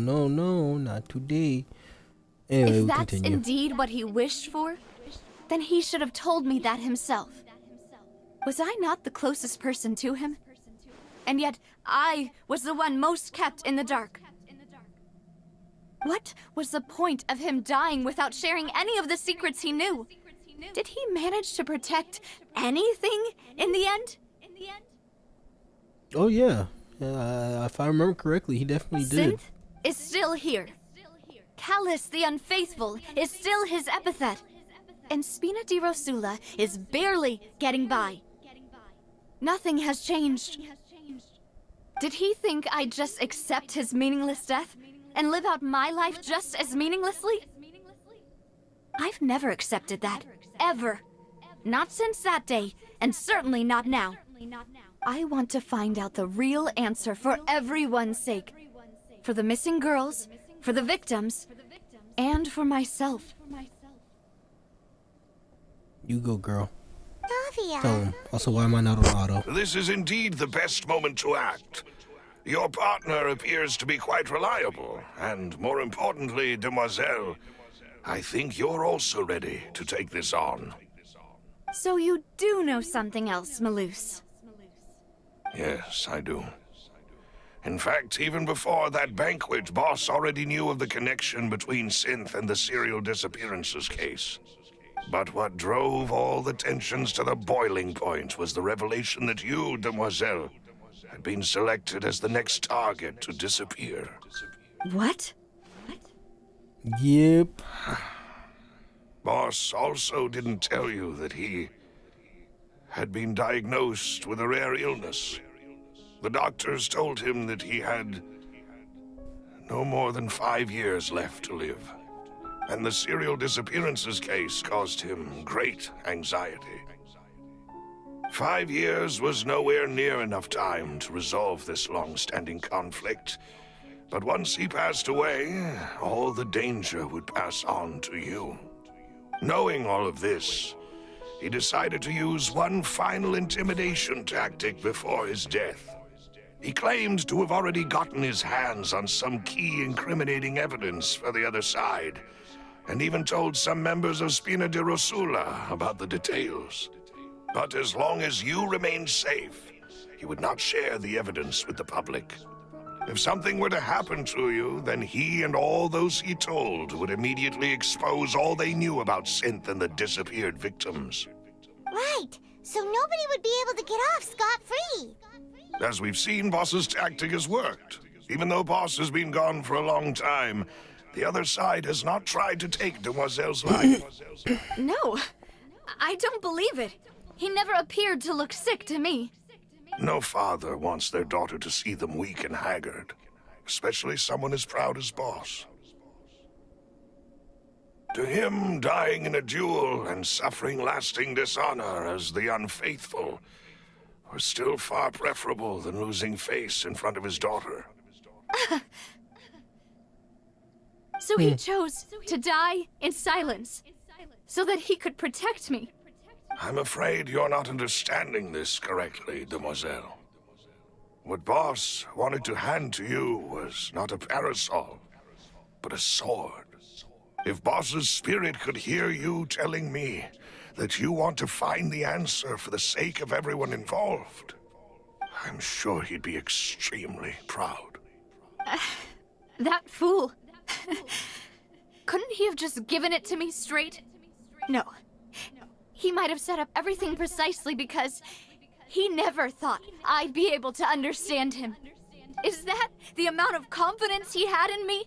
no, not today. Anyway, If we that's continue. indeed what he wished for, then he should have told me that himself. Was I not the closest person to him? And yet, I was the one most kept in the dark. What was the point of him dying without sharing any of the secrets he knew? Did he manage to protect anything in the end? Oh yeah, if I remember correctly, he definitely did. Synth is still here. Callus the Unfaithful is still his epithet. And Spina di Rosula is barely getting by. Nothing has changed. Did he think I'd just accept his meaningless death and live out my life just as meaninglessly? I've never accepted that, ever. Not since that day, and certainly not now. I want to find out the real answer for everyone's sake. For the missing girls, for the victims, and for myself. You go, girl. Tavia. Tell him. Also, why am I not on auto? This is indeed the best moment to act. Your partner appears to be quite reliable, and more importantly, Demoiselle, I think you're also ready to take this on. So you do know something else, Maloose? Yes, I do. In fact, even before that banquet, Boss already knew of the connection between Synth and the serial disappearances case. But what drove all the tensions to the boiling point was the revelation that you, Demoiselle, had been selected as the next target to disappear. What? Yep. Boss also didn't tell you that he had been diagnosed with a rare illness. The doctors told him that he had no more than 5 years left to live. And the serial disappearances case caused him great anxiety. 5 years was nowhere near enough time to resolve this long-standing conflict. But once he passed away, all the danger would pass on to you. Knowing all of this, he decided to use one final intimidation tactic before his death. He claimed to have already gotten his hands on some key incriminating evidence for the other side, and even told some members of Spina di Rosula about the details. But as long as you remained safe, he would not share the evidence with the public. If something were to happen to you, then he and all those he told would immediately expose all they knew about Synth and the disappeared victims. Right. So nobody would be able to get off scot-free. As we've seen, Boss's tactic has worked. Even though Boss has been gone for a long time, the other side has not tried to take Demoiselle's life. No, I don't believe it. He never appeared to look sick to me. No father wants their daughter to see them weak and haggard, especially someone as proud as Boss. To him, dying in a duel and suffering lasting dishonor as the unfaithful was still far preferable than losing face in front of his daughter. So he chose to die in silence, so that he could protect me. I'm afraid you're not understanding this correctly, Demoiselle. What Boss wanted to hand to you was not a parasol, but a sword. If Boss's spirit could hear you telling me that you want to find the answer for the sake of everyone involved, I'm sure he'd be extremely proud. That fool. Couldn't he have just given it to me straight? No. He might have set up everything precisely because he never thought I'd be able to understand him. Is that the amount of confidence he had in me?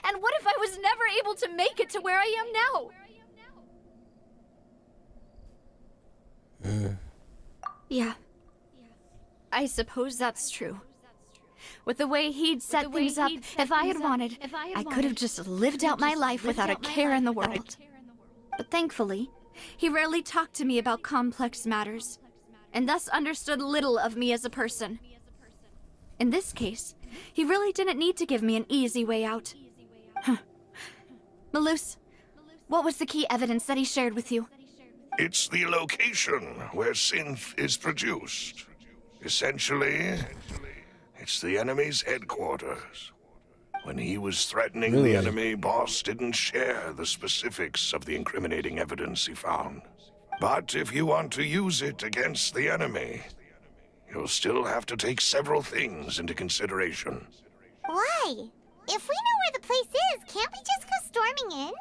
And what if I was never able to make it to where I am now? Yeah. I suppose that's true. With the way he'd set things up, if I had wanted, I could have just lived out my life without a care in the world. But thankfully, he rarely talked to me about complex matters, and thus understood little of me as a person. In this case, he really didn't need to give me an easy way out. Maloose, what was the key evidence that he shared with you? It's the location where Synth is produced. Essentially, it's the enemy's headquarters. When he was threatening Really? the enemy, Boss didn't share the specifics of the incriminating evidence he found. But if you want to use it against the enemy, you'll still have to take several things into consideration. Why? If we know where the place is, can't we just go storming in?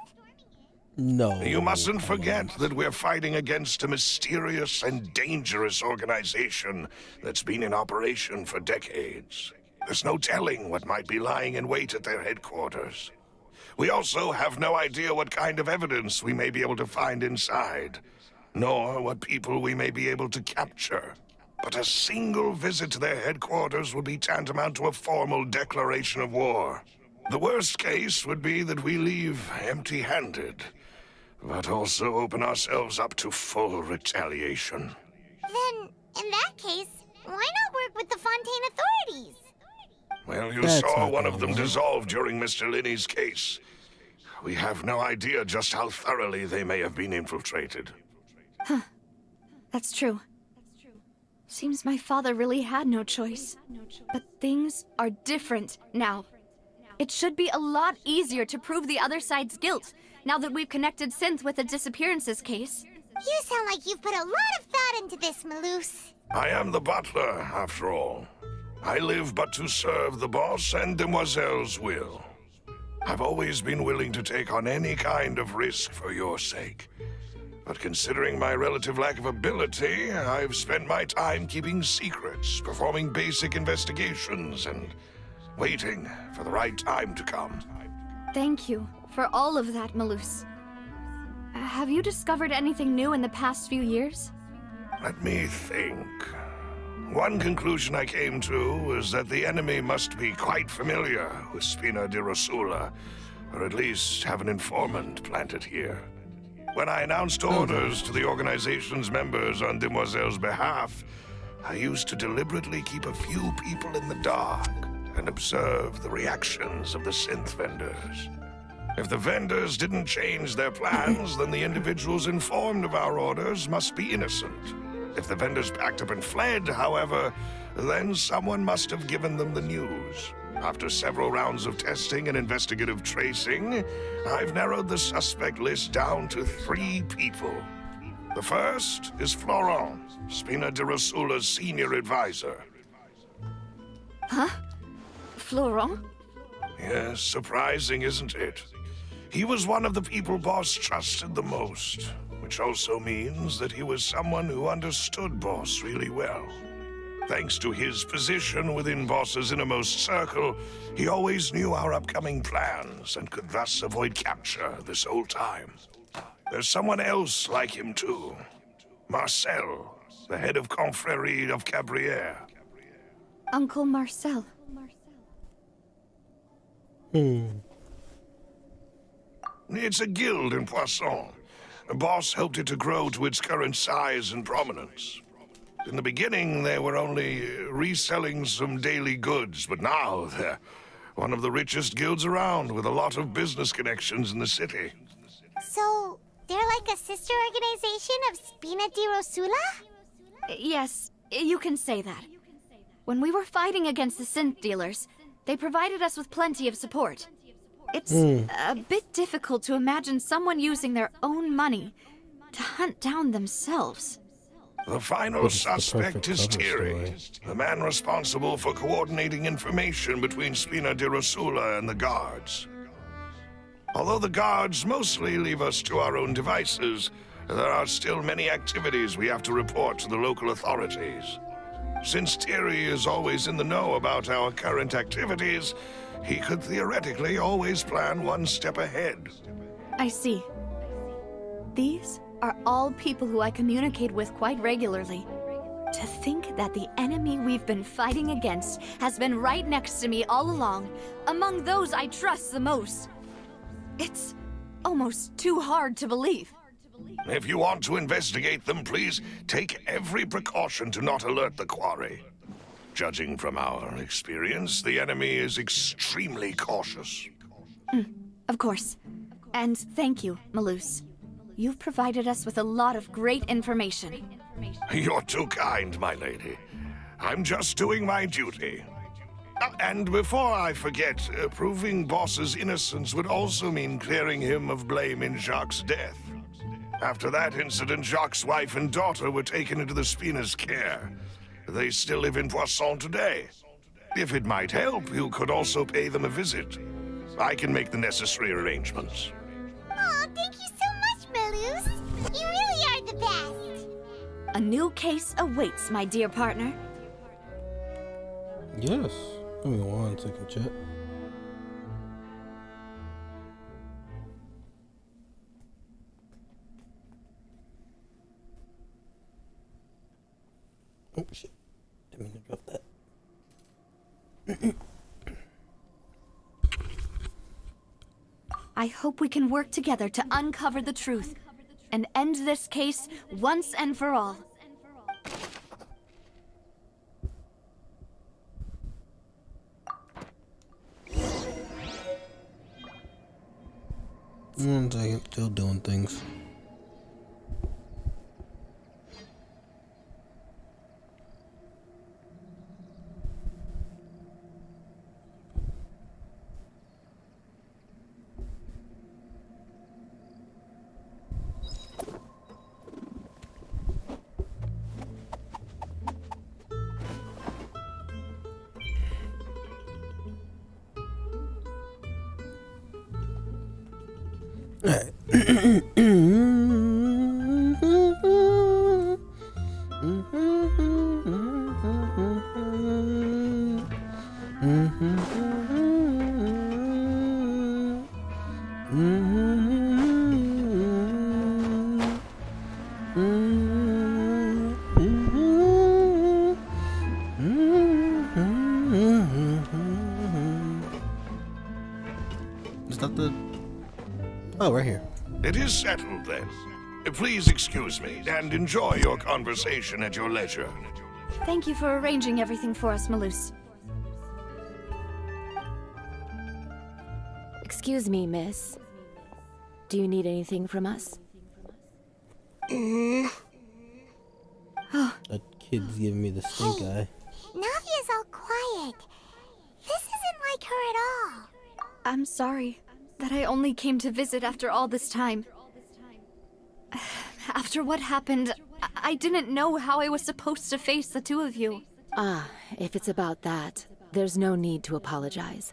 No. You mustn't forget that we're fighting against a mysterious and dangerous organization that's been in operation for decades. There's no telling what might be lying in wait at their headquarters. We also have no idea what kind of evidence we may be able to find inside, nor what people we may be able to capture. But a single visit to their headquarters would be tantamount to a formal declaration of war. The worst case would be that we leave empty-handed, but also open ourselves up to full retaliation. Then, in that case, why not work with the Fontaine authorities? Well, you That's saw not one gonna of them work. dissolve during Mr. Linney's case. We have no idea just how thoroughly they may have been infiltrated. That's true. Seems my father really had no choice. But things are different now. It should be a lot easier to prove the other side's guilt, now that we've connected Synth with the disappearances case. You sound like you've put a lot of thought into this, Maloose. I am the butler, after all. I live but to serve the boss and Demoiselle's will. I've always been willing to take on any kind of risk for your sake. But considering my relative lack of ability, I've spent my time keeping secrets, performing basic investigations, and waiting for the right time to come. Thank you for all of that, Maloose. Have you discovered anything new in the past few years? Let me think. One conclusion I came to was that the enemy must be quite familiar with Spina di Rosula, or at least have an informant planted here. When I announced orders to the organization's members on Demoiselle's behalf, I used to deliberately keep a few people in the dark and observe the reactions of the synth vendors. If the vendors didn't change their plans, then the individuals informed of our orders must be innocent. If the vendors packed up and fled, however, then someone must have given them the news. After several rounds of testing and investigative tracing, I've narrowed the suspect list down to 3 people. The first is Florent, Spina di Rosula's senior advisor. Florent? Yes, surprising, isn't it? He was one of the people Boss trusted the most, which also means that he was someone who understood Boss really well. Thanks to his position within Boss's innermost circle, he always knew our upcoming plans and could thus avoid capture this whole time. There's someone else like him too. Marcel, the head of Confrérie of Cabrières. Uncle Marcel. It's a guild in Poisson. Boss helped it to grow to its current size and prominence. In the beginning, they were only reselling some daily goods, but now they're one of the richest guilds around with a lot of business connections in the city. So, they're like a sister organization of Spina di Rosula? Yes, you can say that. When we were fighting against the synth dealers, they provided us with plenty of support. It's a bit difficult to imagine someone using their own money to hunt down themselves. The final Which is the suspect perfect is cover Thierry, story. the man responsible for coordinating information between Spina di Rosula and the guards. Although the guards mostly leave us to our own devices, there are still many activities we have to report to the local authorities. Since Thierry is always in the know about our current activities, he could theoretically always plan one step ahead. I see. These are all people who I communicate with quite regularly. To think that the enemy we've been fighting against has been right next to me all along, among those I trust the most. It's almost too hard to believe. If you want to investigate them, please take every precaution to not alert the quarry. Judging from our experience, the enemy is extremely cautious. Of course. And thank you, Maloose. You've provided us with a lot of great information. You're too kind, my lady. I'm just doing my duty. And before I forget, proving Boss's innocence would also mean clearing him of blame in Jacques' death. After that incident, Jacques' wife and daughter were taken into the Spina's care. They still live in Poisson today. If it might help, you could also pay them a visit. I can make the necessary arrangements. Oh, thank you so much, Melus. You really are the best. A new case awaits, my dear partner. Yes. Give me 1 second, chat. Oh shit. Didn't mean to drop that. I hope we can work together to uncover the truth and end this case once and for all. One second, still doing things. Is that the... Oh, right here. It is settled, then. Please excuse me, and enjoy your conversation at your leisure. Thank you for arranging everything for us, Melus. Excuse me, miss. Do you need anything from us? That kid's giving me the stink eye. Navia's all quiet. This isn't like her at all. I'm sorry that I only came to visit after all this time. After what happened, I didn't know how I was supposed to face the two of you. Ah, if it's about that, there's no need to apologize.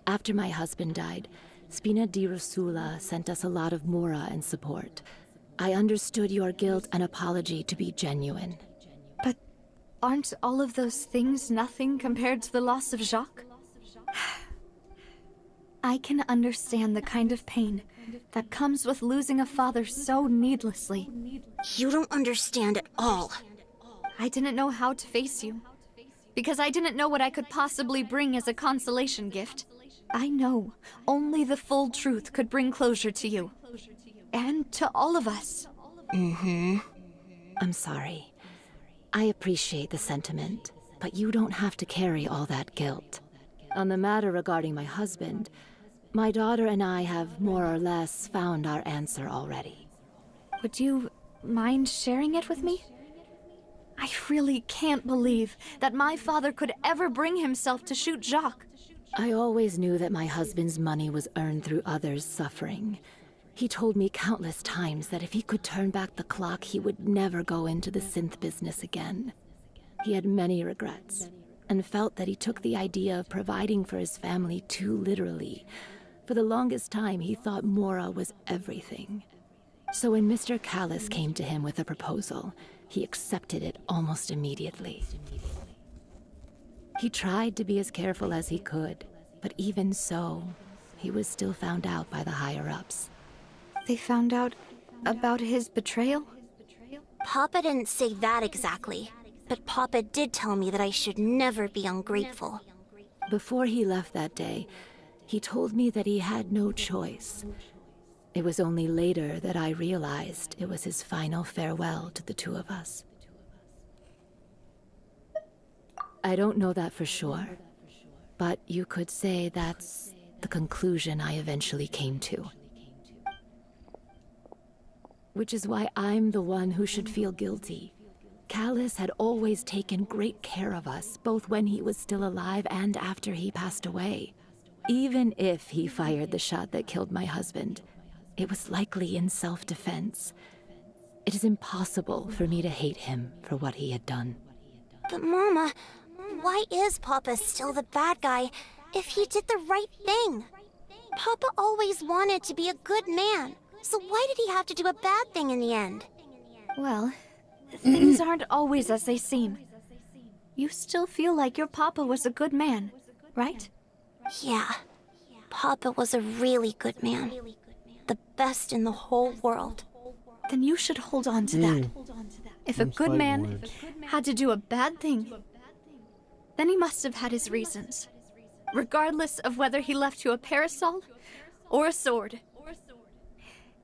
After my husband died, Spina di Rosula sent us a lot of mora and support. I understood your guilt and apology to be genuine. But aren't all of those things nothing compared to the loss of Jacques? I can understand the kind of pain that comes with losing a father so needlessly. You don't understand at all. I didn't know how to face you, because I didn't know what I could possibly bring as a consolation gift. I know only the full truth could bring closure to you, and to all of us. I'm sorry. I appreciate the sentiment, but you don't have to carry all that guilt. On the matter regarding my husband, my daughter and I have more or less found our answer already. Would you mind sharing it with me? I really can't believe that my father could ever bring himself to shoot Jacques. I always knew that my husband's money was earned through others' suffering. He told me countless times that if he could turn back the clock, he would never go into the synth business again. He had many regrets, and felt that he took the idea of providing for his family too literally. For the longest time, he thought Mora was everything. So when Mr. Callis came to him with a proposal, he accepted it almost immediately. He tried to be as careful as he could, but even so, he was still found out by the higher-ups. They found out about his betrayal? Papa didn't say that exactly, but Papa did tell me that I should never be ungrateful. Before he left that day, he told me that he had no choice. It was only later that I realized it was his final farewell to the two of us. I don't know that for sure, but you could say that's the conclusion I eventually came to. Which is why I'm the one who should feel guilty. Callus had always taken great care of us, both when he was still alive and after he passed away. Even if he fired the shot that killed my husband, it was likely in self-defense. It is impossible for me to hate him for what he had done. But Mama, why is Papa still the bad guy if he did the right thing? Papa always wanted to be a good man, so why did he have to do a bad thing in the end? Well, things aren't always as they seem. You still feel like your papa was a good man, right? Yeah, Papa was a really good man. The best in the whole world. Then you should hold on to that. If a Those good fighting man words. had to do a bad thing, then he must have had his reasons. Regardless of whether he left you a parasol or a sword.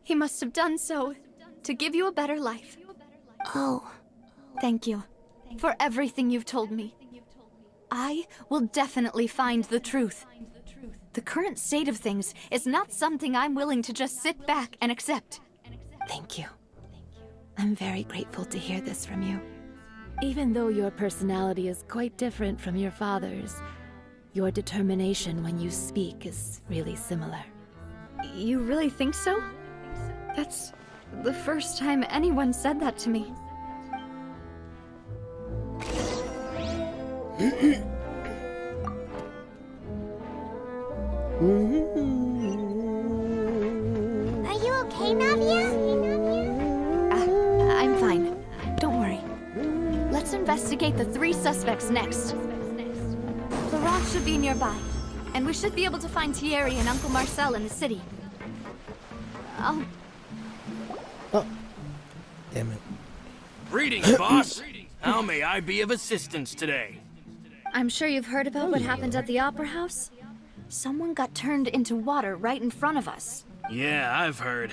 He must have done so to give you a better life. Oh, Thank you for everything you've told me. I will definitely find the truth. The current state of things is not something I'm willing to just sit back and accept. Thank you. I'm very grateful to hear this from you. Even though your personality is quite different from your father's, your determination when you speak is really similar. You really think so? That's the first time anyone said that to me. Are you okay, Navia? I'm fine. Don't worry. Let's investigate the 3 suspects next. Laurent should be nearby, and we should be able to find Thierry and Uncle Marcel in the city. I'll... Oh. Damn it. Greetings, boss. How may I be of assistance today? I'm sure you've heard about what happened at the Opera House. Someone got turned into water right in front of us. Yeah, I've heard.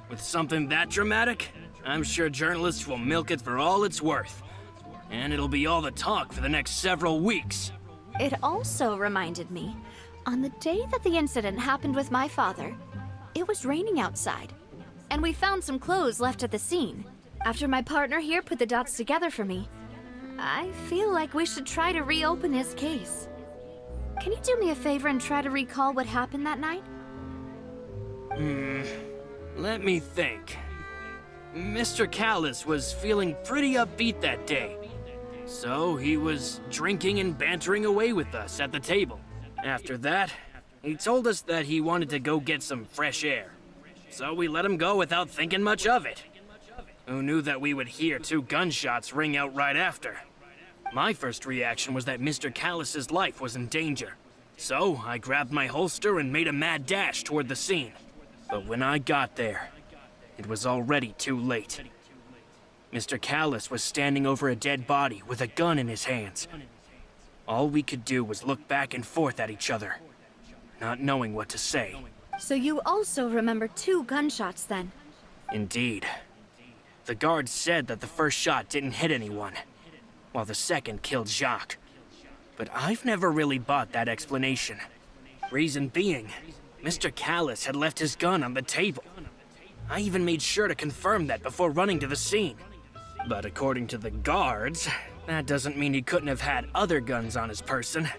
With something that dramatic, I'm sure journalists will milk it for all it's worth. And it'll be all the talk for the next several weeks. It also reminded me, on the day that the incident happened with my father, it was raining outside, and we found some clothes left at the scene. After my partner here put the dots together for me, I feel like we should try to reopen his case. Can you do me a favor and try to recall what happened that night? Let me think. Mr. Callus was feeling pretty upbeat that day. So he was drinking and bantering away with us at the table. After that, he told us that he wanted to go get some fresh air. So we let him go without thinking much of it. Who knew that we would hear 2 gunshots ring out right after? My first reaction was that Mr. Callus's life was in danger. So I grabbed my holster and made a mad dash toward the scene. But when I got there, it was already too late. Mr. Callus was standing over a dead body with a gun in his hands. All we could do was look back and forth at each other, not knowing what to say. So you also remember 2 gunshots then? Indeed. The guard said that the first shot didn't hit anyone, while the second killed Jacques. But I've never really bought that explanation. Reason being, Mr. Callus had left his gun on the table. I even made sure to confirm that before running to the scene. But according to the guards, that doesn't mean he couldn't have had other guns on his person.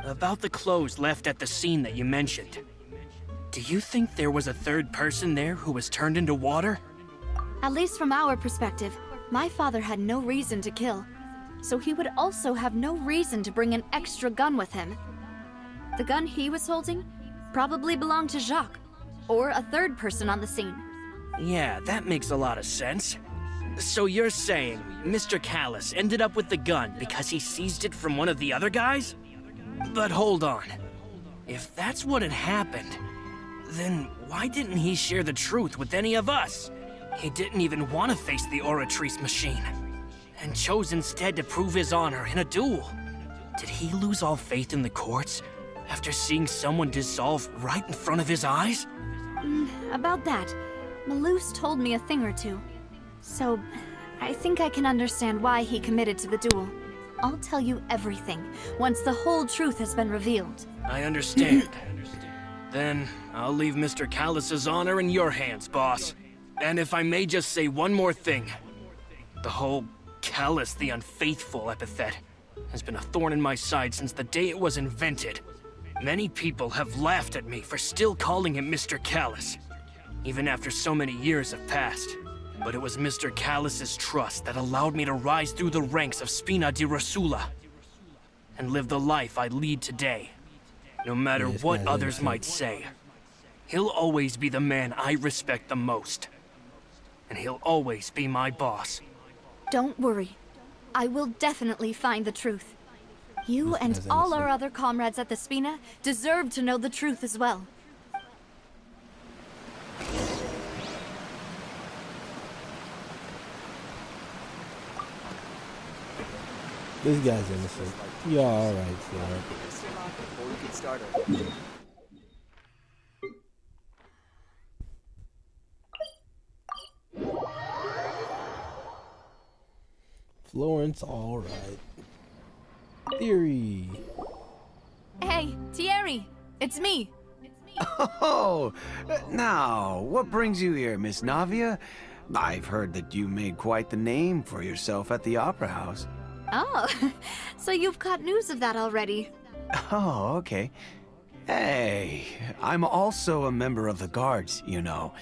About the clothes left at the scene that you mentioned. Do you think there was a 3rd person there who was turned into water? At least from our perspective, my father had no reason to kill. So he would also have no reason to bring an extra gun with him. The gun he was holding probably belonged to Jacques, or a 3rd person on the scene. Yeah, that makes a lot of sense. So you're saying Mr. Callus ended up with the gun because he seized it from one of the other guys? But hold on. If that's what had happened, then why didn't he share the truth with any of us? He didn't even want to face the Oratrice machine, and chose instead to prove his honor in a duel. Did he lose all faith in the courts after seeing someone dissolve right in front of his eyes? About that, Malouse told me a thing or two. So, I think I can understand why he committed to the duel. I'll tell you everything once the whole truth has been revealed. I understand. Then I'll leave Mr. Callus's honor in your hands, boss. And if I may just say one more thing. The whole Callous the Unfaithful epithet has been a thorn in my side since the day it was invented. Many people have laughed at me for still calling him Mr. Callous, even after so many years have passed. But it was Mr. Callous's trust that allowed me to rise through the ranks of Spina di Rosula and live the life I lead today. No matter what others might say, he'll always be the man I respect the most. And he'll always be my boss. Don't worry. I will definitely find the truth. You and all our other comrades at the Spina deserve to know the truth as well. This guy's innocent. You're alright, sweetheart. Before we get started. Florence, alright. Theory. Hey, Thierry, it's me. Oh, now, what brings you here, Miss Navia? I've heard that you made quite the name for yourself at the Opera House. Oh, so you've caught news of that already. Oh, okay. Hey, I'm also a member of the Guards, you know.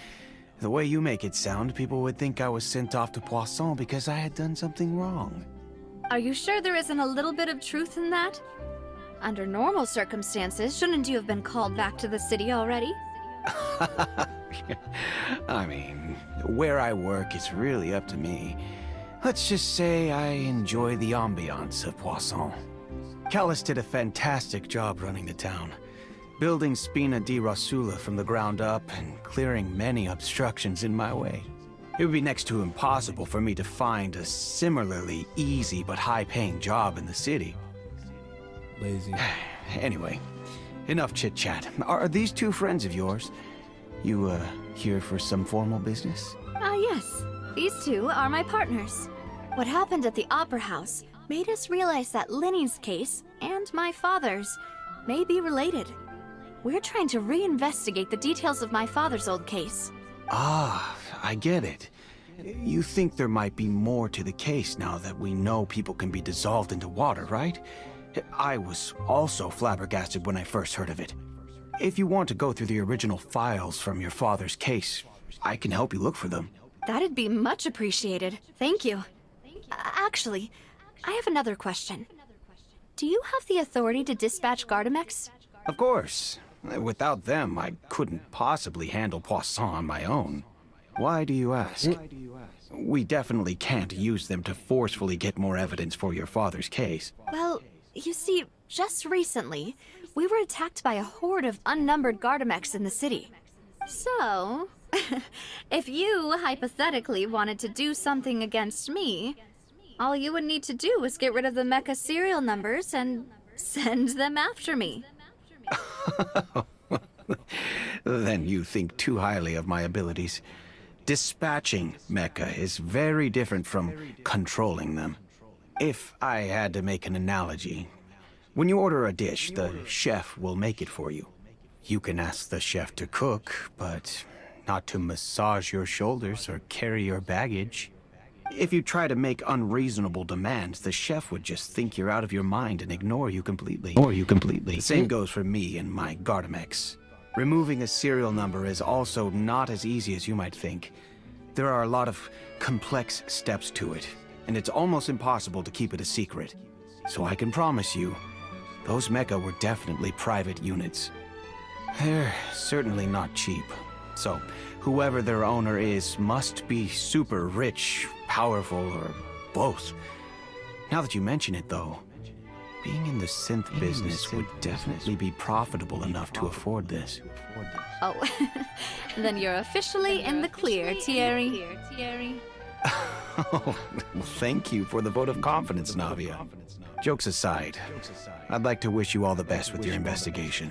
The way you make it sound, people would think I was sent off to Poisson because I had done something wrong. Are you sure there isn't a little bit of truth in that? Under normal circumstances, shouldn't you have been called back to the city already? I mean, where I work is really up to me. Let's just say I enjoy the ambiance of Poisson. Callous did a fantastic job running the town, building Spina di Rosula from the ground up and clearing many obstructions in my way. It would be next to impossible for me to find a similarly easy but high-paying job in the city. Lazy. Anyway, enough chit-chat. Are these two friends of yours? You, here for some formal business? Yes. These two are my partners. What happened at the Opera House made us realize that Linny's case and my father's may be related. We're trying to reinvestigate the details of my father's old case. Ah, I get it. You think there might be more to the case now that we know people can be dissolved into water, right? I was also flabbergasted when I first heard of it. If you want to go through the original files from your father's case, I can help you look for them. That'd be much appreciated. Thank you. Actually, I have another question. Do you have the authority to dispatch Gardamex? Of course. Without them, I couldn't possibly handle Poisson on my own. Why do you ask? We definitely can't use them to forcefully get more evidence for your father's case. Well, you see, just recently, we were attacked by a horde of unnumbered Gardamex in the city. So, if you hypothetically wanted to do something against me, all you would need to do is get rid of the mecha serial numbers and send them after me. Then you think too highly of my abilities. Dispatching mecha is very different from controlling them. If I had to make an analogy, when you order a dish, the chef will make it for you. You can ask the chef to cook, but not to massage your shoulders or carry your baggage. If you try to make unreasonable demands, the chef would just think you're out of your mind and ignore you completely. The same goes for me and my Gardamex. Removing a serial number is also not as easy as you might think. There are a lot of complex steps to it, and it's almost impossible to keep it a secret. So I can promise you, those mecha were definitely private units. They're certainly not cheap. So, whoever their owner is must be super rich, powerful, or both. Now that you mention it, though, being in the synth business would definitely be profitable enough to afford this. Oh, then you're officially in the clear, Thierry. Oh, well, thank you for the vote of confidence, Navia. Jokes aside, I'd like to wish you all the best with your investigation.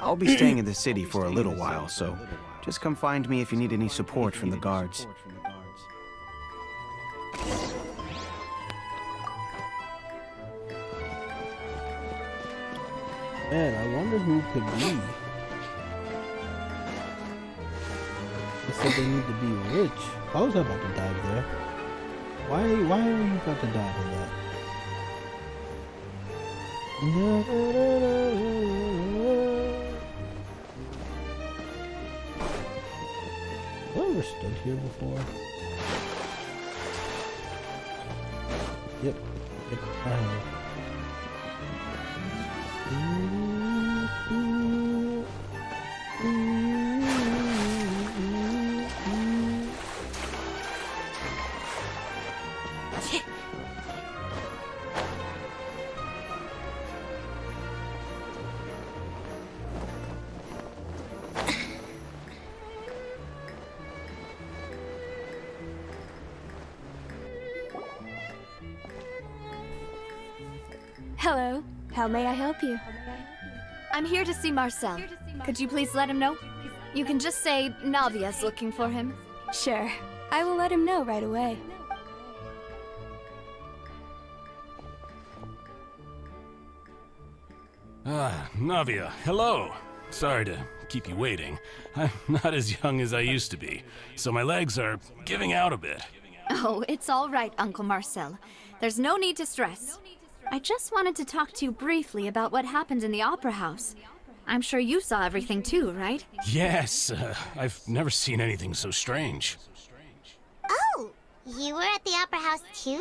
I'll be staying in the city for a little while, so just come find me if you need any support from the guards. Man, I wonder who it could be. They said they need to be rich. I was about to dive there. Why are you about to die to that? Have I ever stood here before? Yep, I have. Hello. How may I help you? I'm here to see Marcel. Could you please let him know? You can just say Navia's looking for him. Sure. I will let him know right away. Ah, Navia, hello. Sorry to keep you waiting. I'm not as young as I used to be, so my legs are giving out a bit. Oh, it's all right, Uncle Marcel. There's no need to stress. I just wanted to talk to you briefly about what happened in the Opera House. I'm sure you saw everything too, right? Yes, I've never seen anything so strange. Oh, you were at the Opera House too?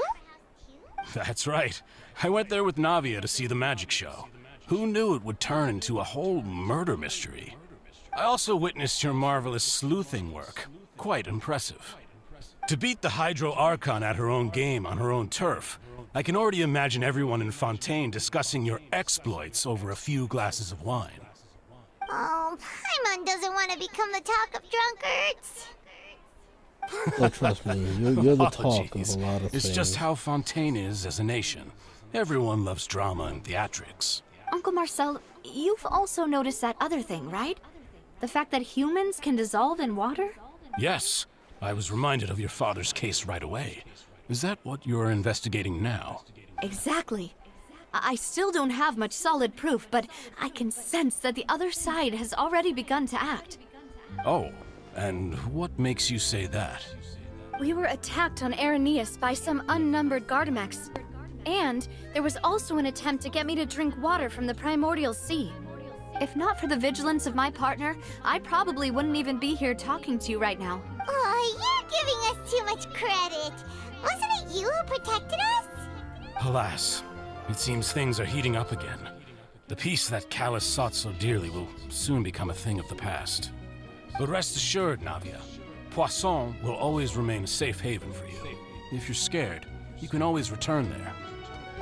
That's right. I went there with Navia to see the magic show. Who knew it would turn into a whole murder mystery? I also witnessed your marvelous sleuthing work. Quite impressive. To beat the Hydro Archon at her own game on her own turf, I can already imagine everyone in Fontaine discussing your exploits over a few glasses of wine. Oh, Paimon doesn't want to become the talk of drunkards. Oh, trust me, you're the talk of Apologies. a lot of It's things. just how Fontaine is as a nation. Everyone loves drama and theatrics. Uncle Marcel, you've also noticed that other thing, right? The fact that humans can dissolve in water? Yes, I was reminded of your father's case right away. Is that what you're investigating now? Exactly. I still don't have much solid proof, but I can sense that the other side has already begun to act. Oh, and what makes you say that? We were attacked on Araneus by some unnumbered Gardamex. And there was also an attempt to get me to drink water from the primordial sea. If not for the vigilance of my partner, I probably wouldn't even be here talking to you right now. Oh, you're giving us too much credit. Wasn't it you who protected us? Alas, it seems things are heating up again. The peace that Callus sought so dearly will soon become a thing of the past. But rest assured, Navia, Poisson will always remain a safe haven for you. If you're scared, you can always return there.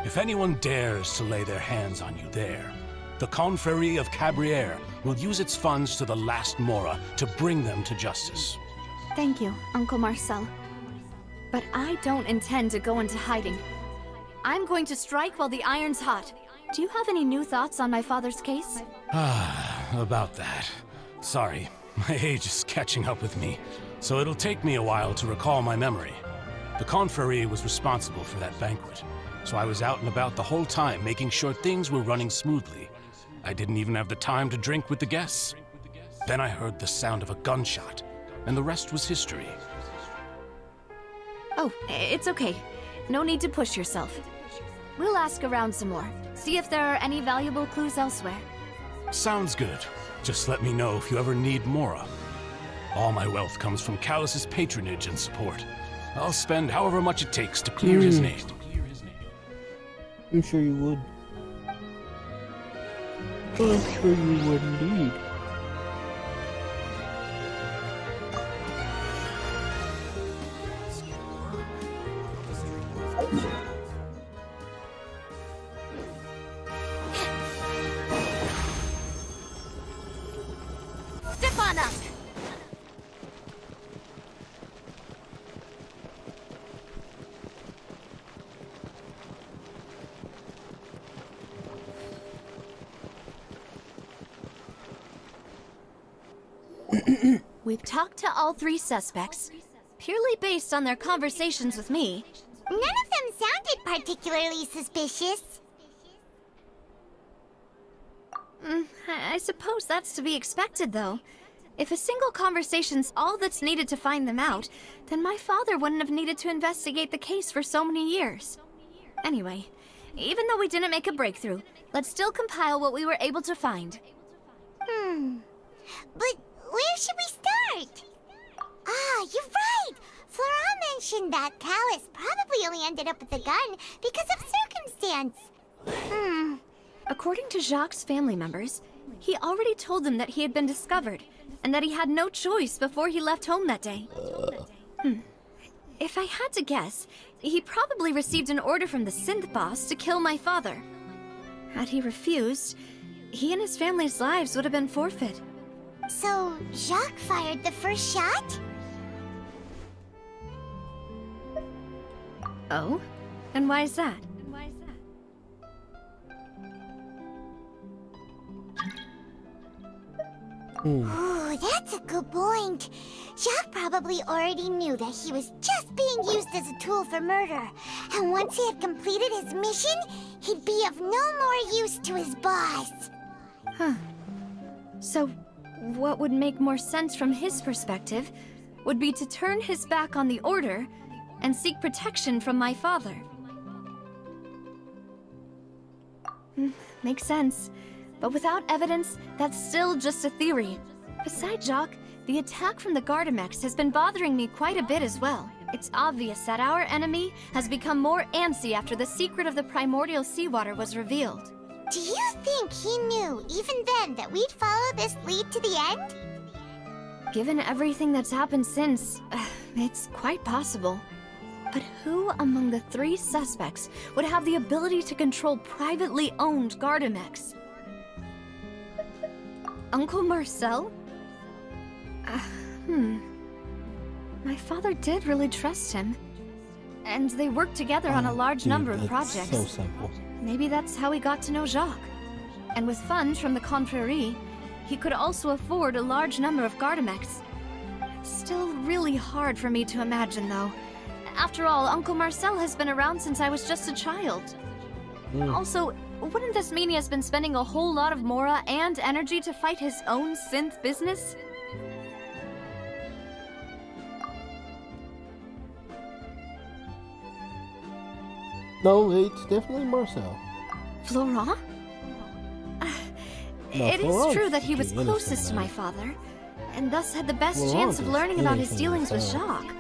If anyone dares to lay their hands on you there, the Confrérie of Cabrières will use its funds to the last Mora to bring them to justice. Thank you, Uncle Marcel. But I don't intend to go into hiding. I'm going to strike while the iron's hot. Do you have any new thoughts on my father's case? About that. Sorry, my age is catching up with me, so it'll take me a while to recall my memory. The Confrérie was responsible for that banquet, so I was out and about the whole time making sure things were running smoothly. I didn't even have the time to drink with the guests. Then I heard the sound of a gunshot, and the rest was history. Oh, it's okay. No need to push yourself. We'll ask around some more, see if there are any valuable clues elsewhere. Sounds good. Just let me know if you ever need Mora. All my wealth comes from Callus's patronage and support. I'll spend however much it takes to clear his name. I'm sure you would. I'm sure you would indeed. Step on up! We've talked to all three suspects, purely based on their conversations with me. None of them sounded particularly suspicious. I suppose that's to be expected, though. If a single conversation's all that's needed to find them out, then my father wouldn't have needed to investigate the case for so many years. Anyway, even though we didn't make a breakthrough, let's still compile what we were able to find. But where should we start? Ah, you're right! Flora mentioned that Callus probably only ended up with the gun because of circumstance. According to Jacques' family members, he already told them that he had been discovered, and that he had no choice before he left home that day. If I had to guess, he probably received an order from the synth boss to kill my father. Had he refused, he and his family's lives would have been forfeit. So, Jacques fired the first shot? Oh? And why is that? Ooh, that's a good point. Jacques probably already knew that he was just being used as a tool for murder. And once he had completed his mission, he'd be of no more use to his boss. So, what would make more sense from his perspective would be to turn his back on the Order and seek protection from my father. Makes sense. But without evidence, that's still just a theory. Besides Jacques, the attack from the Gardamex has been bothering me quite a bit as well. It's obvious that our enemy has become more antsy after the secret of the primordial seawater was revealed. Do you think he knew, even then, that we'd follow this lead to the end? Given everything that's happened since, it's quite possible. But who among the 3 suspects would have the ability to control privately owned Gardamex? Uncle Marcel? My father did really trust him. And they worked together on a large number of projects. So simple. Maybe that's how he got to know Jacques. And with funds from the Confrérie, he could also afford a large number of Gardamex. Still really hard for me to imagine, though. After all, Uncle Marcel has been around since I was just a child. Also, wouldn't this mean he has been spending a whole lot of mora and energy to fight his own synth business? No, it's definitely Marcel. Florent? It is true that he was closest to my father, and thus had the best chance of learning about his dealings with Jacques.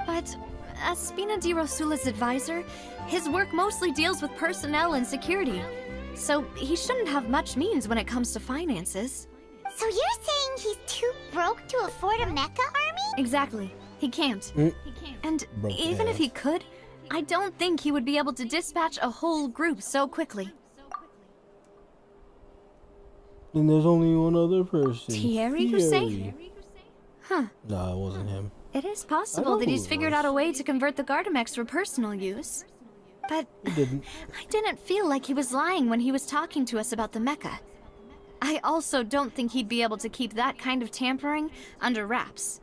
But as Spina di Rosula's advisor, his work mostly deals with personnel and security, so he shouldn't have much means when it comes to finances. So you're saying he's too broke to afford a mecha army? Exactly. He can't. And even if he could, I don't think he would be able to dispatch a whole group so quickly. And there's only one other person. Thierry, you say? Huh. No, it wasn't him. It is possible that he's figured out a way to convert the Gardamex for personal use. But I didn't feel like he was lying when he was talking to us about the mecha. I also don't think he'd be able to keep that kind of tampering under wraps.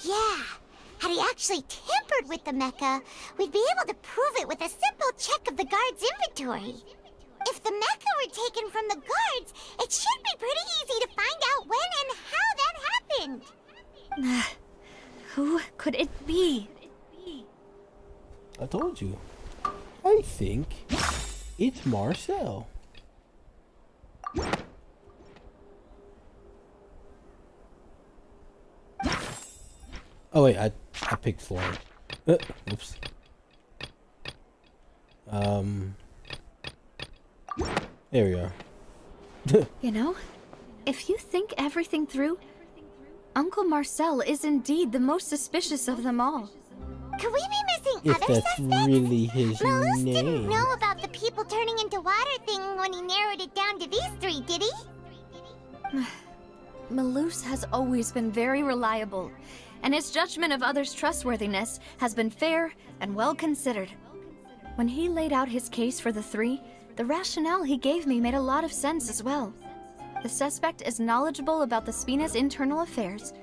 Yeah. Had he actually tampered with the mecha, we'd be able to prove it with a simple check of the guard's inventory. If the mecha were taken from the guards, it should be pretty easy to find out when and how that happened. Who could it be? I told you. I think it's Marcel. Oh wait, I picked Florent. Oops. There we are. You know, if you think everything through, Uncle Marcel is indeed the most suspicious of them all. Could we be missing If other that's suspects? really his Malus name. didn't know about the people turning into water thing when he narrowed it down to these 3, did he? Malus has always been very reliable, and his judgment of others' trustworthiness has been fair and well considered. When he laid out his case for the 3, the rationale he gave me made a lot of sense as well. The suspect is knowledgeable about the Spina's internal affairs,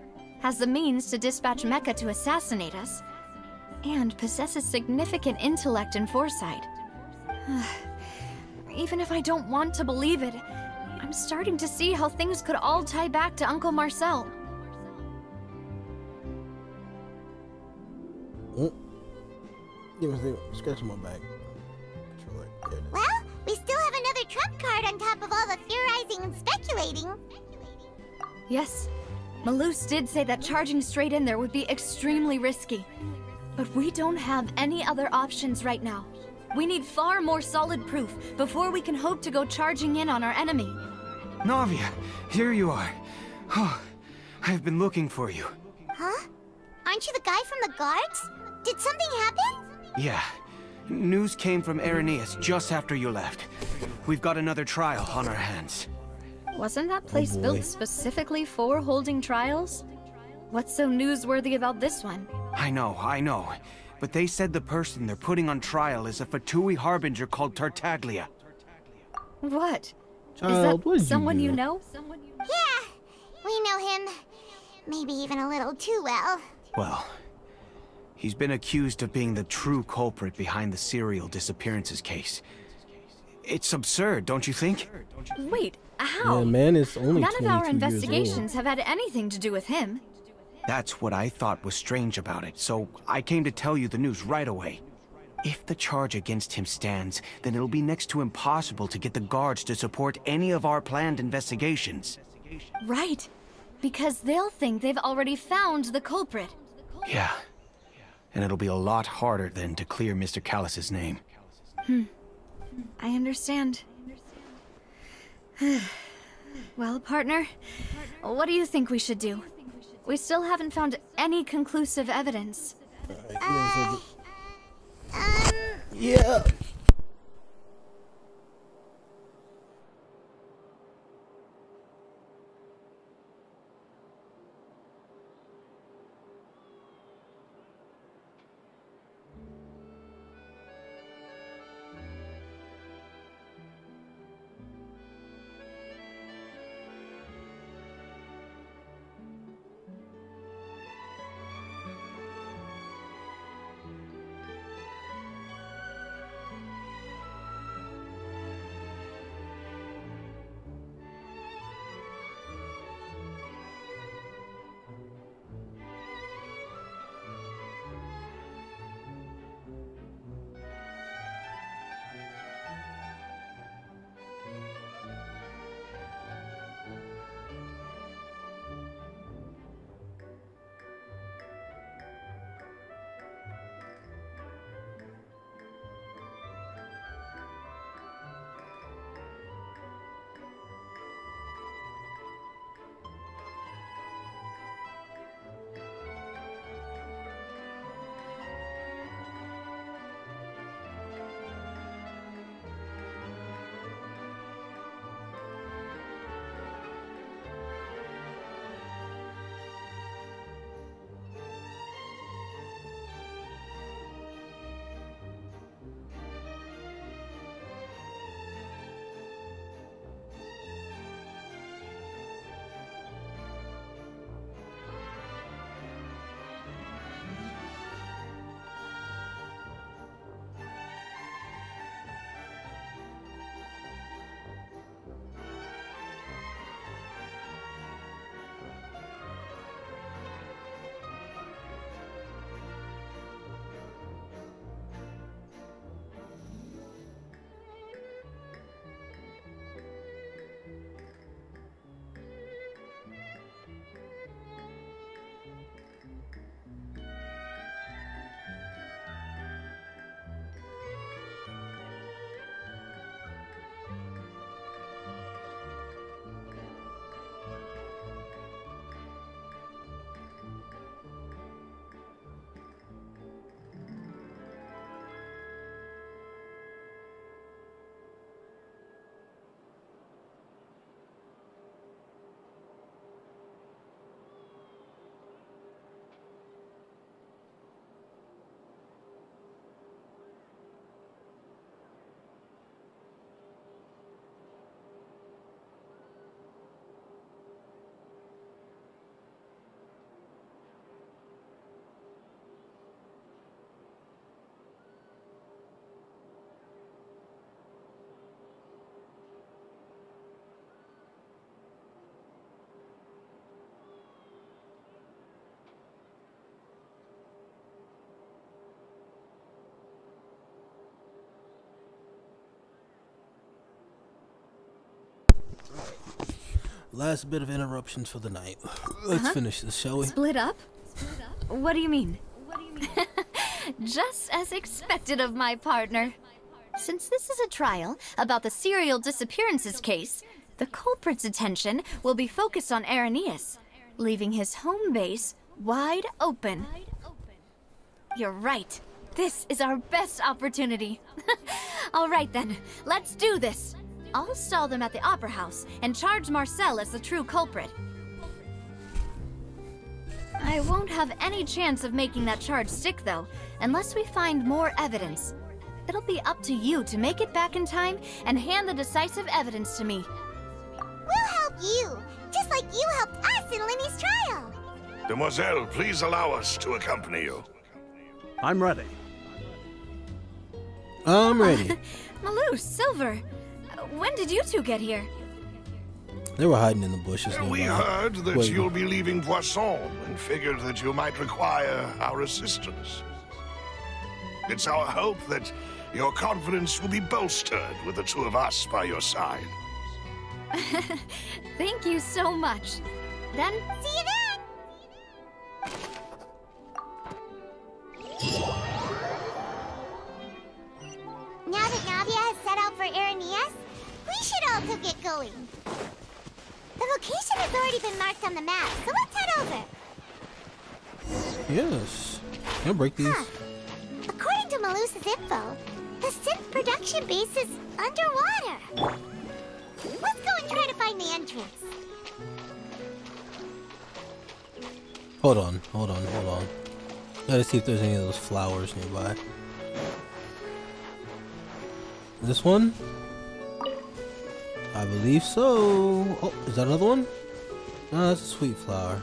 has the means to dispatch Mecha to assassinate us, and possesses significant intellect and foresight. Even if I don't want to believe it, I'm starting to see how things could all tie back to Uncle Marcel. Oh. Give me a second. Scratching my back. Well, we still have another trump card on top of all the theorizing and speculating. Yes, Malus did say that charging straight in there would be extremely risky. But we don't have any other options right now. We need far more solid proof before we can hope to go charging in on our enemy. Navia, here you are. Oh, I've been looking for you. Huh? Aren't you the guy from the guards? Did something happen? Yeah. News came from Irenaeus just after you left. We've got another trial on our hands. Wasn't that place boy. built specifically for holding trials? What's so newsworthy about this one? I know. But they said the person they're putting on trial is a Fatui harbinger called Tartaglia. What? Child, what Is did that someone do? you know? Yeah, we know him. Maybe even a little too well. Well, he's been accused of being the true culprit behind the serial disappearances case. It's absurd, don't you think? Wait, how? Yeah, man is only None of our 22 years old. investigations have had anything to do with him. That's what I thought was strange about it, so I came to tell you the news right away. If the charge against him stands, then it'll be next to impossible to get the guards to support any of our planned investigations. Right. Because they'll think they've already found the culprit. Yeah. And it'll be a lot harder then to clear Mr. Callus's name. I understand. Well, partner, what do you think we should do? We still haven't found any conclusive evidence. Yeah. last bit of interruptions for the night. Let's finish this, shall we? Split up? What do you mean? Just as expected of my partner. Since this is a trial about the serial disappearances case, the culprit's attention will be focused on Irenaeus, leaving his home base wide open. You're right. This is our best opportunity. All right then, let's do this. I'll stall them at the Opera House and charge Marcel as the true culprit. I won't have any chance of making that charge stick, though, unless we find more evidence. It'll be up to you to make it back in time and hand the decisive evidence to me. We'll help you, just like you helped us in Linny's trial. Demoiselle, please allow us to accompany you. I'm ready. I'm ready. Malou, Silver, when did you two get here? They were hiding in the bushes. We nearby. heard that Wait. you'll be leaving Poisson and figured that you might require our assistance. It's our hope that your confidence will be bolstered with the two of us by your side. Thank you so much. Then, See you then! Now that Navia has set out for Irenaeus, we should also get going. The location has already been marked on the map, so let's head over. Yes. I'll break these. Huh. According to Malus's info, the synth production base is underwater. Let's go and try to find the entrance. Hold on. Gotta see if there's any of those flowers nearby. This one? I believe so. Oh, is that another one? No, that's a sweet flower.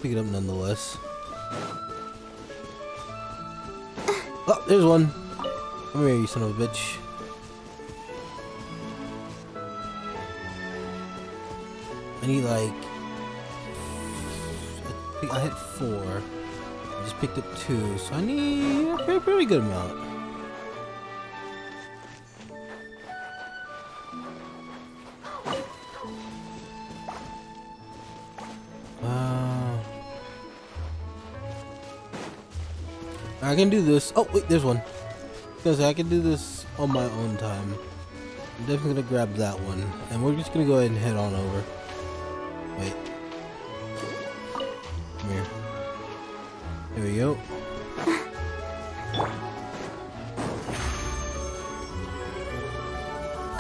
Pick it up nonetheless. Oh, there's one. Come here, you son of a bitch. I need like... I hit 4. I just picked up 2, so I need a pretty good amount. I can do this. Oh, wait, there's one. Because I can do this on my own time. I'm definitely gonna grab that one. And we're just gonna go ahead and head on over. Wait. Come here. There we go.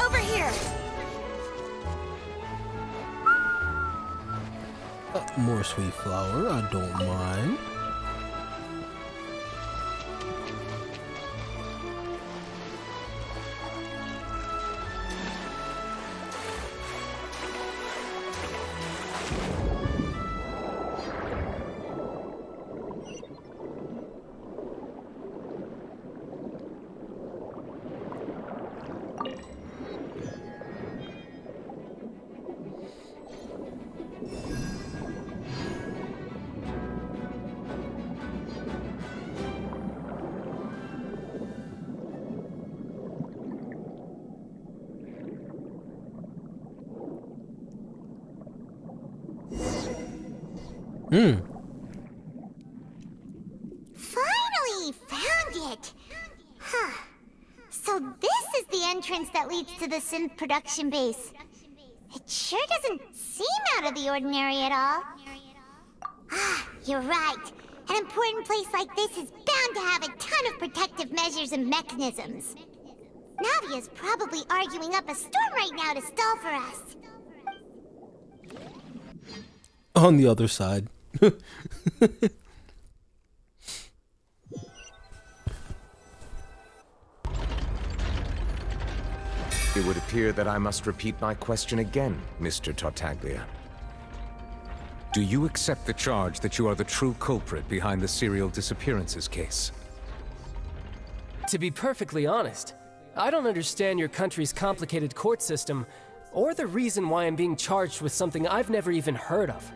over here! More sweet flower, I don't mind. Finally found it! Huh. So this is the entrance that leads to the synth production base. It sure doesn't seem out of the ordinary at all. Ah, you're right. An important place like this is bound to have a ton of protective measures and mechanisms. Navia's probably arguing up a storm right now to stall for us. On the other side. It would appear that I must repeat my question again, Mr. Tartaglia. Do you accept the charge that you are the true culprit behind the serial disappearances case? To be perfectly honest, I don't understand your country's complicated court system, or the reason why I'm being charged with something I've never even heard of.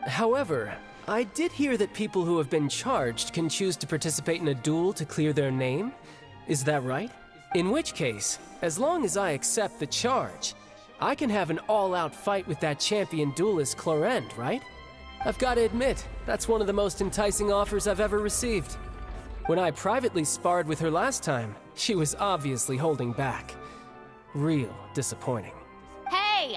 However, I did hear that people who have been charged can choose to participate in a duel to clear their name. Is that right? In which case, as long as I accept the charge, I can have an all-out fight with that champion duelist Clorend, right? I've got to admit, that's one of the most enticing offers I've ever received. When I privately sparred with her last time, she was obviously holding back. Real disappointing. Hey!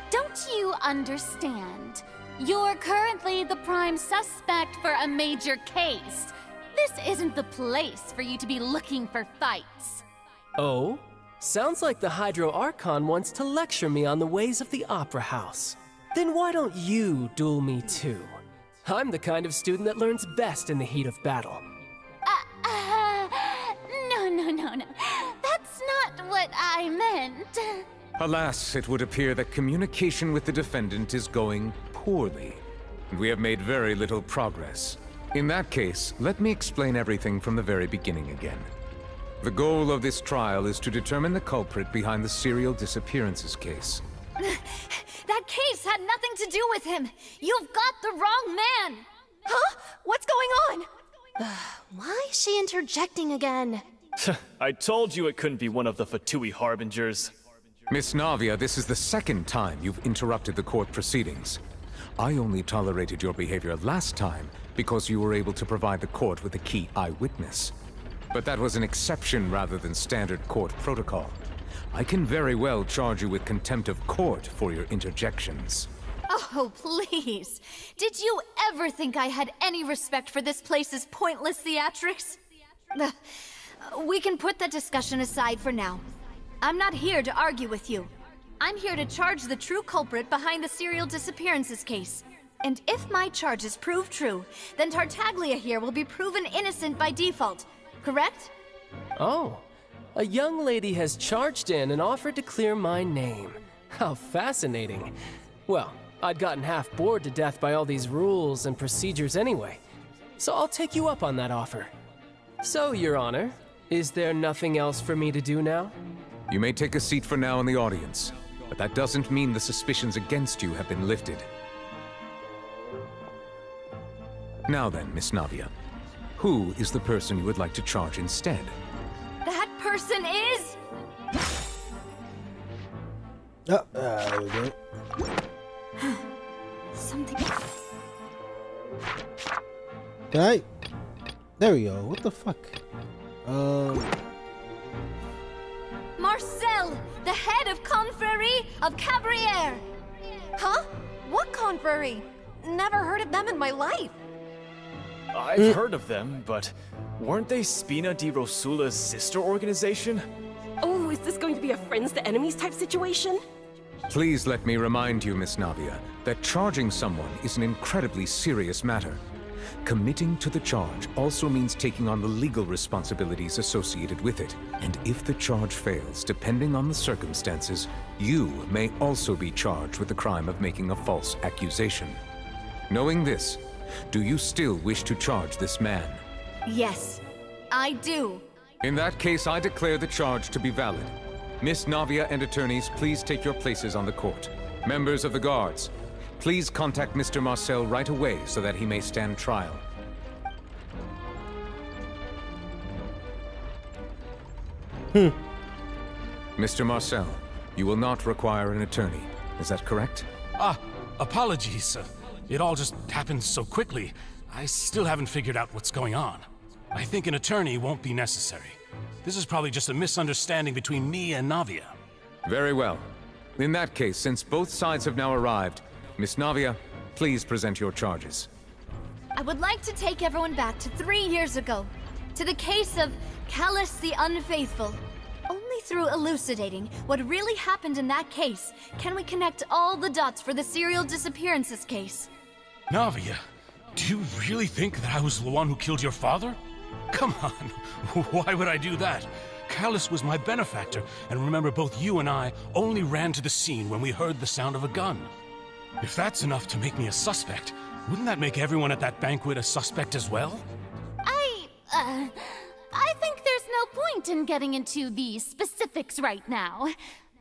Don't you understand? You're currently the prime suspect for a major case. This isn't the place for you to be looking for fights. Oh? Sounds like the Hydro Archon wants to lecture me on the ways of the Opera House. Then why don't you duel me too? I'm the kind of student that learns best in the heat of battle. No. That's not what I meant. Alas, it would appear that communication with the defendant is going poorly, and we have made very little progress. In that case, let me explain everything from the very beginning again. The goal of this trial is to determine the culprit behind the serial disappearances case. That case had nothing to do with him. You've got the wrong man. Huh? What's going on? Why is she interjecting again? I told you it couldn't be one of the Fatui Harbingers. Miss Navia, this is the second time you've interrupted the court proceedings. I only tolerated your behavior last time because you were able to provide the court with a key eyewitness. But that was an exception rather than standard court protocol. I can very well charge you with contempt of court for your interjections. Oh, please. Did you ever think I had any respect for this place's pointless theatrics? We can put that discussion aside for now. I'm not here to argue with you. I'm here to charge the true culprit behind the serial disappearances case. And if my charges prove true, then Tartaglia here will be proven innocent by default, correct? Oh, a young lady has charged in and offered to clear my name. How fascinating. Well, I'd gotten half bored to death by all these rules and procedures anyway, so I'll take you up on that offer. So, Your Honor, is there nothing else for me to do now? You may take a seat for now in the audience, but that doesn't mean the suspicions against you have been lifted. Now then, Miss Navia, who is the person you would like to charge instead? That person is... There we go. Something... Can I? There we go. What the fuck? Marcel, the head of Confrérie of Cabrières! Huh? What confrérie? Never heard of them in my life. I've heard of them, but weren't they Spina di Rosula's sister organization? Oh, is this going to be a friends to enemies type situation? Please let me remind you, Miss Navia, that charging someone is an incredibly serious matter. Committing to the charge also means taking on the legal responsibilities associated with it. And if the charge fails, depending on the circumstances, you may also be charged with the crime of making a false accusation. Knowing this, do you still wish to charge this man? Yes, I do. In that case, I declare the charge to be valid. Miss Navia and attorneys, please take your places on the court. Members of the guards, please contact Mr. Marcel right away so that he may stand trial. Mr. Marcel, you will not require an attorney. Is that correct? Apologies. It all just happened so quickly. I still haven't figured out what's going on. I think an attorney won't be necessary. This is probably just a misunderstanding between me and Navia. Very well. In that case, since both sides have now arrived, Miss Navia, please present your charges. I would like to take everyone back to 3 years ago, to the case of Callus the Unfaithful. Only through elucidating what really happened in that case can we connect all the dots for the serial disappearances case. Navia, do you really think that I was the one who killed your father? Come on, why would I do that? Callus was my benefactor, and remember both you and I only ran to the scene when we heard the sound of a gun. If that's enough to make me a suspect, wouldn't that make everyone at that banquet a suspect as well? I think there's no point in getting into the specifics right now.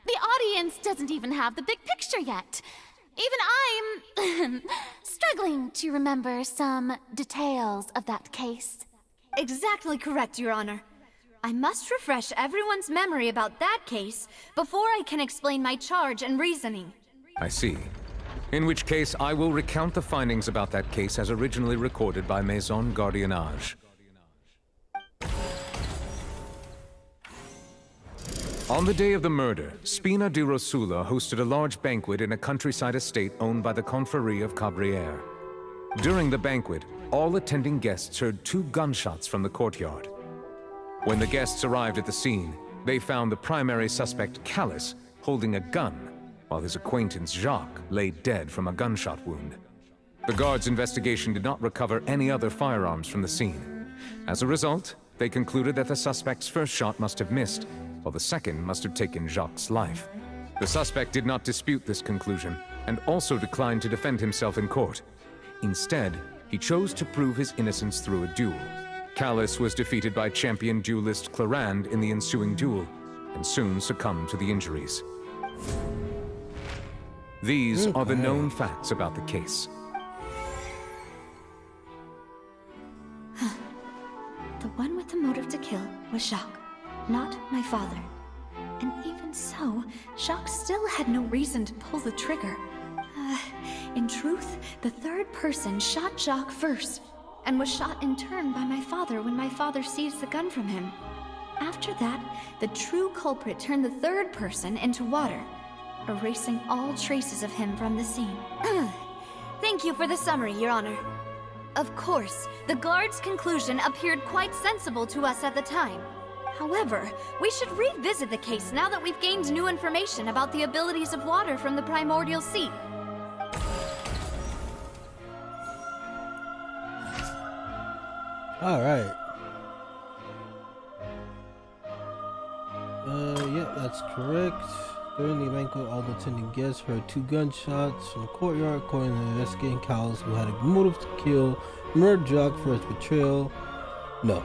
The audience doesn't even have the big picture yet. Even I'm struggling to remember some details of that case. Exactly correct, Your Honor. I must refresh everyone's memory about that case before I can explain my charge and reasoning. I see. In which case, I will recount the findings about that case as originally recorded by Maison Gardiennage. On the day of the murder, Spina di Rosula hosted a large banquet in a countryside estate owned by the Confrérie of Cabrières. During the banquet, all attending guests heard 2 gunshots from the courtyard. When the guests arrived at the scene, they found the primary suspect, Callus, holding a gun, while his acquaintance, Jacques, lay dead from a gunshot wound. The guards' investigation did not recover any other firearms from the scene. As a result, they concluded that the suspect's first shot must have missed, while the second must have taken Jacques' life. The suspect did not dispute this conclusion, and also declined to defend himself in court. Instead, he chose to prove his innocence through a duel. Callus was defeated by champion duelist Clarand in the ensuing duel, and soon succumbed to the injuries. These are the known facts about the case. The one with the motive to kill was Jacques, not my father. And even so, Jacques still had no reason to pull the trigger. In truth, the third person shot Jacques first, and was shot in turn by my father when my father seized the gun from him. After that, the true culprit turned the third person into water, erasing all traces of him from the scene. Thank you for the summary, Your Honor. Of course, the guard's conclusion appeared quite sensible to us at the time. However, we should revisit the case now that we've gained new information about the abilities of water from the primordial sea. Alright. Yeah, that's correct. During the banquet, all the attending guests heard 2 gunshots from the courtyard. According to the investigating Callus, who had a motive to kill, murdered Jacques for his betrayal. No.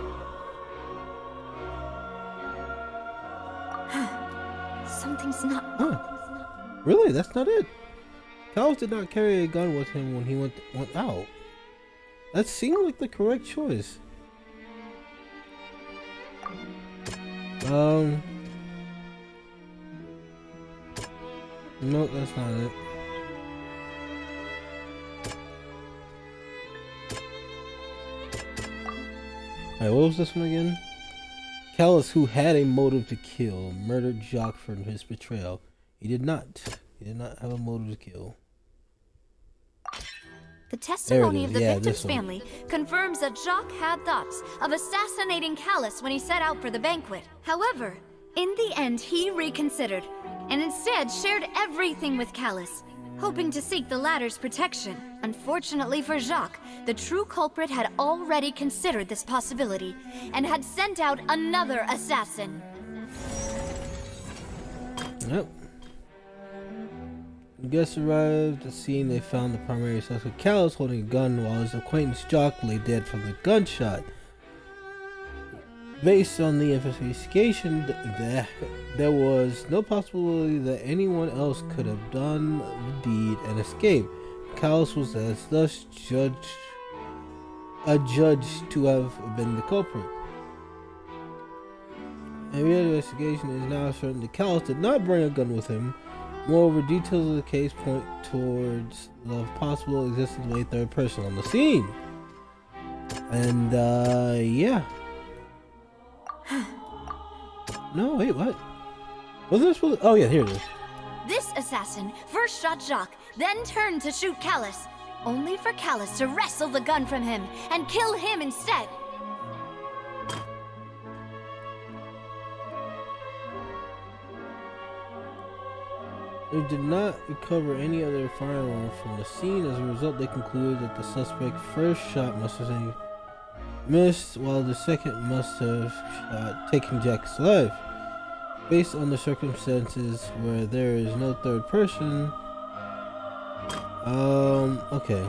Something's not... Really? That's not it. Callus did not carry a gun with him when he went out. That seemed like the correct choice. No, that's not it. Alright, what was this one again? Callus, who had a motive to kill, murdered Jacques for his betrayal. He did not. He did not have a motive to kill. The testimony of the victim's family confirms that Jacques had thoughts of assassinating Callus when he set out for the banquet. However, in the end, he reconsidered, and instead shared everything with Callus, hoping to seek the latter's protection. Unfortunately for Jacques, the true culprit had already considered this possibility, and had sent out another assassin. Yep. When guests arrived at the scene, they found the primary suspect Callus holding a gun while his acquaintance Jacques lay dead from the gunshot. Based on the investigation, there was no possibility that anyone else could have done the deed and escaped. Callus was thus judged to have been the culprit. A real investigation is now certain that Callus did not bring a gun with him. Moreover, details of the case point towards the possible existence of a third person on the scene. And, yeah. No, wait, what? Was this supposed to... Oh, yeah, here it is. This assassin first shot Jacques, then turned to shoot Callus, only for Callus to wrestle the gun from him and kill him instead. They did not recover any other firearm from the scene. As a result, they concluded that the suspect first shot must have missed, while the second must have taken Jack's life. Based on the circumstances where there is no third person, okay.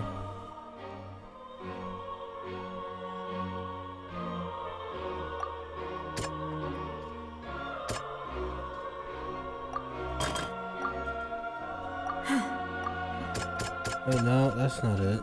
Wait, no, that's not it.